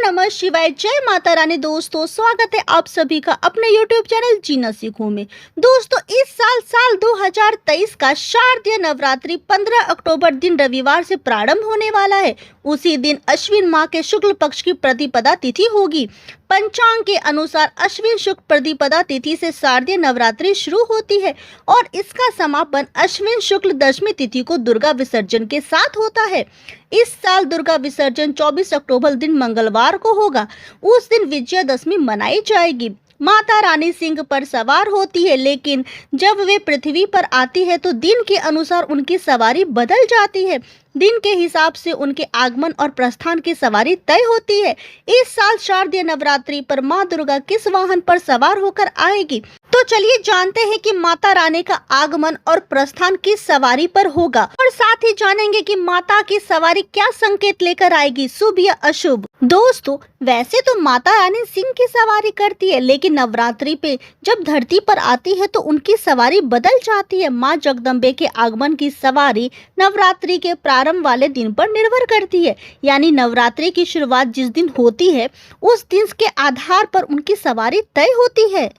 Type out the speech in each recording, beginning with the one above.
नमः शिवाय, जय माता रानी। दोस्तों स्वागत है आप सभी का अपने YouTube चैनल जीना सीखो में। दोस्तों इस साल 2023 का शारदीय नवरात्रि 15 अक्टूबर दिन रविवार से प्रारंभ होने वाला है। उसी दिन अश्विन माह के शुक्ल पक्ष की प्रतिपदा तिथि होगी। पंचांग के अनुसार अश्विन शुक्ल प्रतिपदा तिथि से शारदीय नवरात्रि शुरू होती है और इसका समापन अश्विन शुक्ल दशमी तिथि को दुर्गा विसर्जन के साथ होता है। इस साल दुर्गा विसर्जन 24 अक्टूबर दिन मंगलवार को होगा। उस दिन विजयादशमी मनाई जाएगी। माता रानी सिंह पर सवार होती है, लेकिन जब वे पृथ्वी पर आती है तो दिन के अनुसार उनकी सवारी बदल जाती है। दिन के हिसाब से उनके आगमन और प्रस्थान की सवारी तय होती है। इस साल शारदीय नवरात्रि पर माँ दुर्गा किस वाहन पर सवार होकर आएगी, तो चलिए जानते हैं कि माता रानी का आगमन और प्रस्थान किस सवारी पर होगा और साथ ही जानेंगे कि माता की सवारी क्या संकेत लेकर आएगी, शुभ या अशुभ। दोस्तों वैसे तो माता रानी सिंह की सवारी करती है, लेकिन नवरात्रि पे जब धरती पर आती है तो उनकी सवारी बदल जाती है। माँ जगदम्बे के आगमन की सवारी नवरात्रि के प्रारंभ वाले दिन पर निर्भर करती है, यानी नवरात्रि की शुरुआत जिस दिन होती है उस दिन के आधार पर उनकी सवारी तय होती है।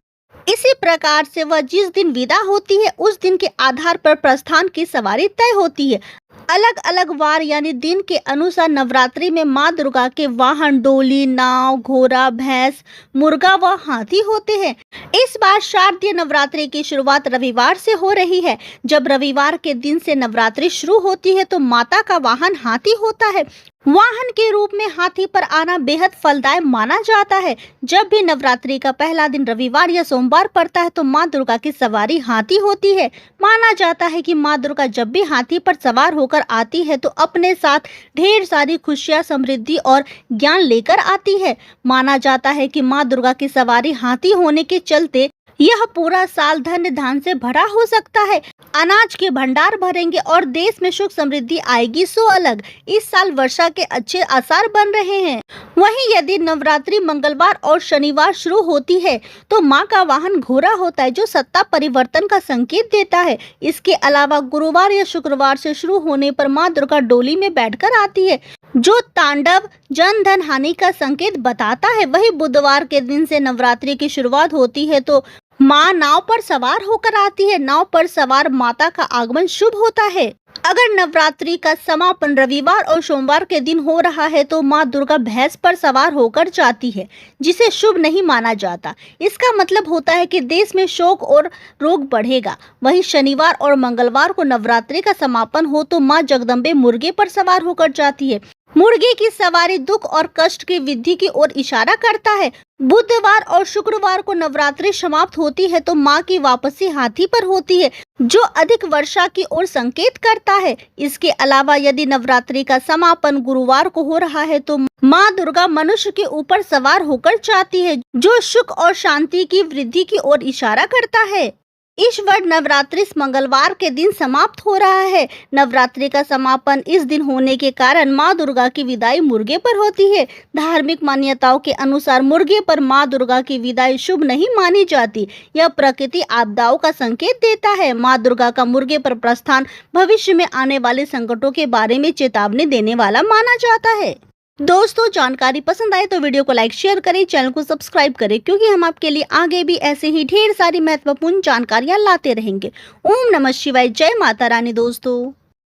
इसी प्रकार से वह जिस दिन विदा होती है उस दिन के आधार पर प्रस्थान की सवारी तय होती है। अलग अलग वार यानी दिन के अनुसार नवरात्रि में माँ दुर्गा के वाहन डोली, नाव, घोड़ा, भैंस, मुर्गा व हाथी होते हैं। इस बार शारदीय नवरात्रि की शुरुआत रविवार से हो रही है। जब रविवार के दिन से नवरात्रि शुरू होती है तो माता का वाहन हाथी होता है। वाहन के रूप में हाथी पर आना बेहद फलदायक माना जाता है। जब भी नवरात्रि का पहला दिन रविवार या सोमवार पड़ता है तो माँ दुर्गा की सवारी हाथी होती है। माना जाता है कि माँ दुर्गा जब भी हाथी पर सवार होकर आती है तो अपने साथ ढेर सारी खुशियाँ, समृद्धि और ज्ञान लेकर आती है। माना जाता है कि माँ दुर्गा की सवारी हाथी होने के चलते यह पूरा साल धन धान से भरा हो सकता है। अनाज के भंडार भरेंगे और देश में सुख समृद्धि आएगी सो अलग। इस साल वर्षा के अच्छे आसार बन रहे हैं। वहीं यदि नवरात्रि मंगलवार और शनिवार शुरू होती है तो माँ का वाहन घोड़ा होता है, जो सत्ता परिवर्तन का संकेत देता है। इसके अलावा गुरुवार या शुक्रवार से शुरू होने पर माँ दुर्गा डोली में बैठकर आती है, जो तांडव जन धन हानि का संकेत बताता है। वही बुधवार के दिन से नवरात्रि की शुरुआत होती है तो माँ नाव पर सवार होकर आती है। नाव पर सवार माता का आगमन शुभ होता है। अगर नवरात्रि का समापन रविवार और सोमवार के दिन हो रहा है तो माँ दुर्गा भैंस पर सवार होकर जाती है, जिसे शुभ नहीं माना जाता। इसका मतलब होता है कि देश में शोक और रोग बढ़ेगा। वहीं शनिवार और मंगलवार को नवरात्रि का समापन हो तो माँ जगदम्बे मुर्गे पर सवार होकर जाती है। मुर्गे की सवारी दुख और कष्ट की वृद्धि की ओर इशारा करता है। बुधवार और शुक्रवार को नवरात्रि समाप्त होती है तो माँ की वापसी हाथी पर होती है, जो अधिक वर्षा की ओर संकेत करता है। इसके अलावा यदि नवरात्रि का समापन गुरुवार को हो रहा है तो माँ दुर्गा मनुष्य के ऊपर सवार होकर जाती है, जो सुख और शांति की वृद्धि की ओर इशारा करता है। इस वर्ष नवरात्रि मंगलवार के दिन समाप्त हो रहा है। नवरात्रि का समापन इस दिन होने के कारण माँ दुर्गा की विदाई मुर्गे पर होती है। धार्मिक मान्यताओं के अनुसार मुर्गे पर माँ दुर्गा की विदाई शुभ नहीं मानी जाती। यह प्रकृति आपदाओं का संकेत देता है। माँ दुर्गा का मुर्गे पर प्रस्थान भविष्य में आने वाले संकटों के बारे में चेतावनी देने वाला माना जाता है। दोस्तों जानकारी पसंद आए तो वीडियो को लाइक शेयर करें, चैनल को सब्सक्राइब करें, क्योंकि हम आपके लिए आगे भी ऐसे ही ढेर सारी महत्वपूर्ण जानकारियां लाते रहेंगे। ओम नमः शिवाय, जय माता रानी। दोस्तों।